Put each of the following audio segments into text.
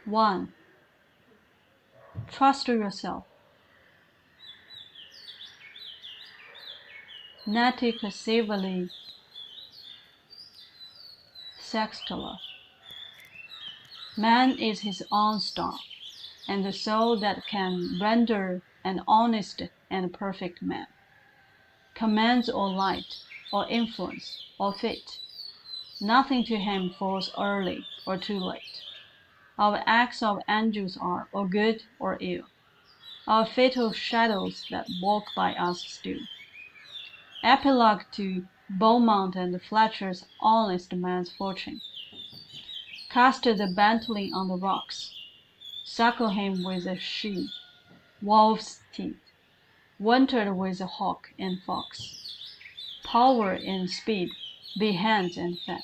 1. Trust yourself. Natic civilly sextula. Man is his own star, and the soul that can render an honest and perfect man. Commands or light, or influence, or fate. Nothing to him falls early or too late. Our acts of angels are, or good or ill, our fatal shadows that walk by us still. Epilogue to Beaumont and Fletcher's Honest Man's Fortune. Cast the bantling on the rocks, suckle him with a shoe, wolf's teeth, wintered with hawk and fox. Power and speed, be hands and fat.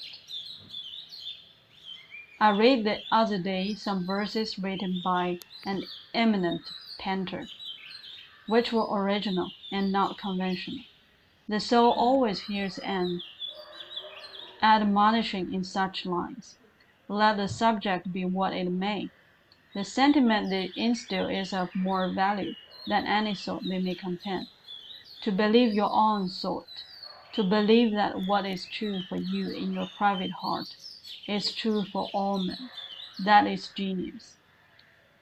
I read the other day some verses written by an eminent painter, which were original and not conventional. The soul always hears an admonishing in such lines. Let the subject be what it may. The sentiment they instill is of more value than any thought they may contain. To believe your own thought, to believe that what is true for you in your private heart is true for all men, that is genius.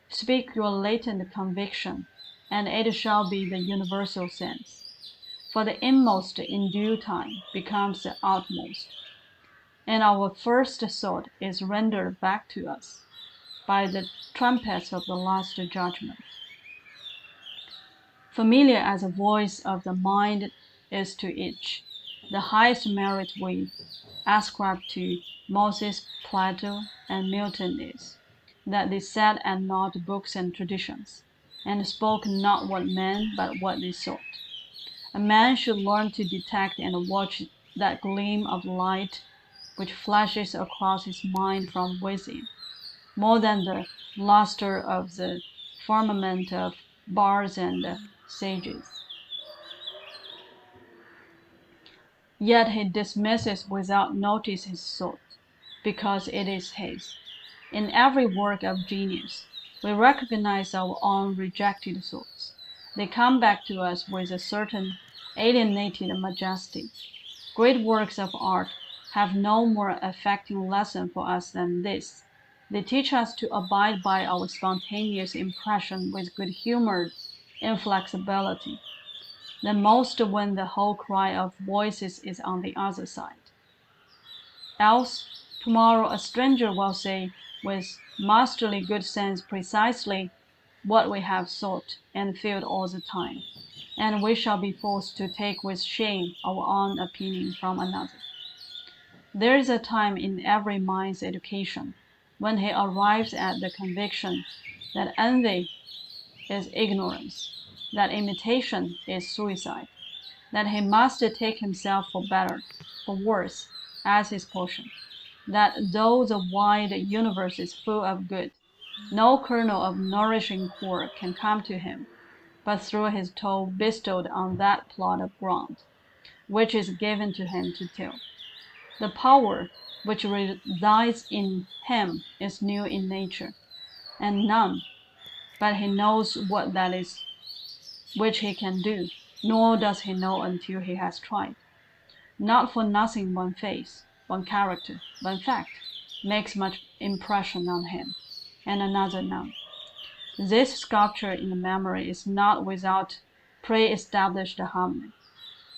Speak your latent conviction, and it shall be the universal sense. For the inmost in due time becomes the outmost, and our first thought is rendered back to us by the trumpets of the last judgment. Familiar as the voice of the mind is to each, the highest merit we ascribe to Moses, Plato, and Milton is, that they sat at not books and traditions, and spoke not what men, but what they thought. A man should learn to detect and watch that gleam of light which flashes across his mind from within, more than the lustre of the firmament of bards and sages. Yet he dismisses without notice his thought, because it is his. In every work of genius, we recognize our own rejected thoughts. They come back to us with a certain alienated majesty. Great works of art have no more affecting lesson for us than this. They teach us to abide by our spontaneous impression with good-humored inflexibility, than most when the whole cry of voices is on the other side. Else, tomorrow a stranger will say with masterly good sense precisely what we have thought and felt all the time, and we shall be forced to take with shame our own opinion from another. There is a time in every mind's education when he arrives at the conviction that envy is ignorance, that imitation is suicide, that he must take himself for better, for worse, as his portion, that though the wide universe is full of good, no kernel of nourishing core can come to him, but through his toe bestowed on that plot of ground, which is given to him to till. The power which resides in him is new in nature, and none but he knows what that is which he can do, nor does he know until he has tried. Not for nothing one face, one character, one fact makes much impression on him, and another none. This sculpture in the memory is not without pre-established harmony.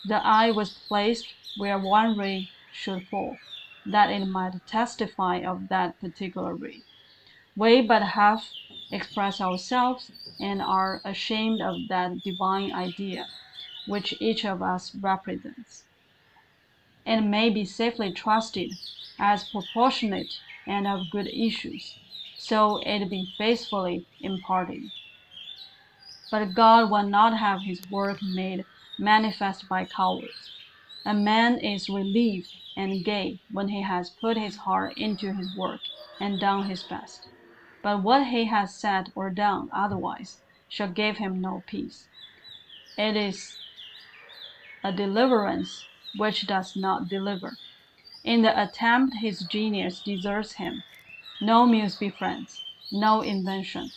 The eye was placed where one ray should fall, that it might testify of that particular ray. We but half express ourselves, and are ashamed of that divine idea which each of us represents. It may be safely trusted as proportionate and of good issues, so it be faithfully imparted. But God will not have his work made manifest by cowards. A man is relieved and gay when he has put his heart into his work and done his best. But what he has said or done otherwise shall give him no peace. It is a deliverance which does not deliver. In the attempt his genius deserts him. No muse befriends, no invention,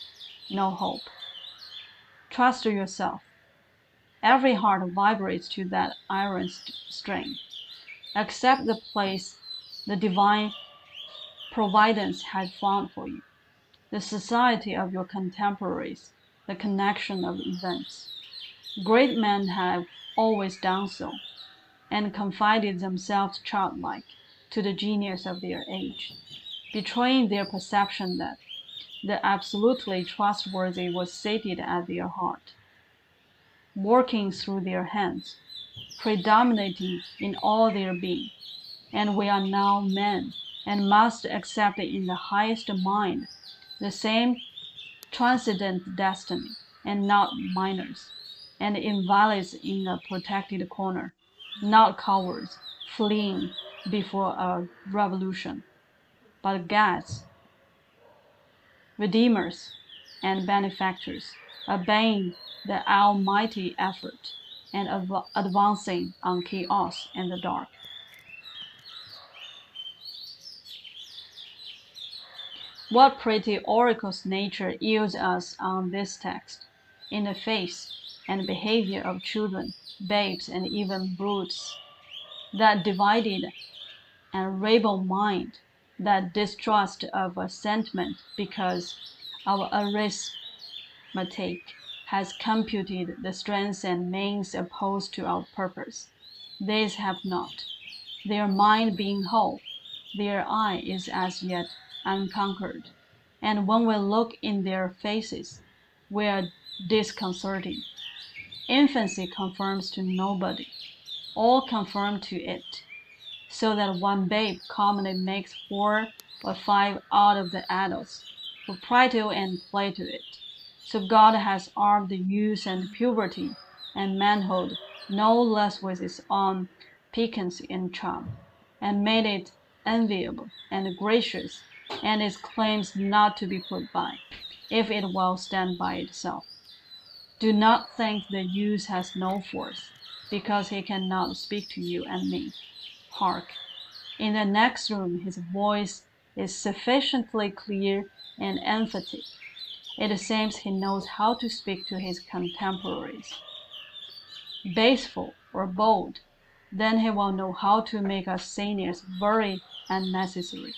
no hope. Trust yourself. Every heart vibrates to that iron string. Accept the place the divine providence has found for you, the society of your contemporaries, the connection of events. Great men have always done so, and confided themselves childlike to the genius of their age, betraying their perception that the absolutely trustworthy was seated at their heart, working through their hands, predominating in all their being. And we are now men, and must accept in the highest mind the same transcendent destiny, and not minors, and invalids in a protected corner, not cowards fleeing before a revolution, but guides, redeemers, and benefactors, obeying the almighty effort, and advancing on chaos and the dark. What pretty oracles nature yields us on this text, in the face and behavior of children, babes, and even brutes! That divided and rebel mind, that distrust of a sentiment because our arithmetic has computed the strengths and means opposed to our purpose. These have not. Their mind being whole, their eye is as yet unconquered, and when we look in their faces, we are disconcerted. Infancy conforms to nobody, all conform to it, so that one babe commonly makes 4 or 5 out of the adults, who prattle and play to it. So God has armed the youth and puberty and manhood no less with its own piquancy and charm, and made it enviable and gracious, and its claims not to be put by, if it will stand by itself. Do not think the youth has no force, because he cannot speak to you and me. Hark! In the next room his voice is sufficiently clear and emphatic. It seems he knows how to speak to his contemporaries. Boastful or bold, then he will know how to make us seniors very unnecessary.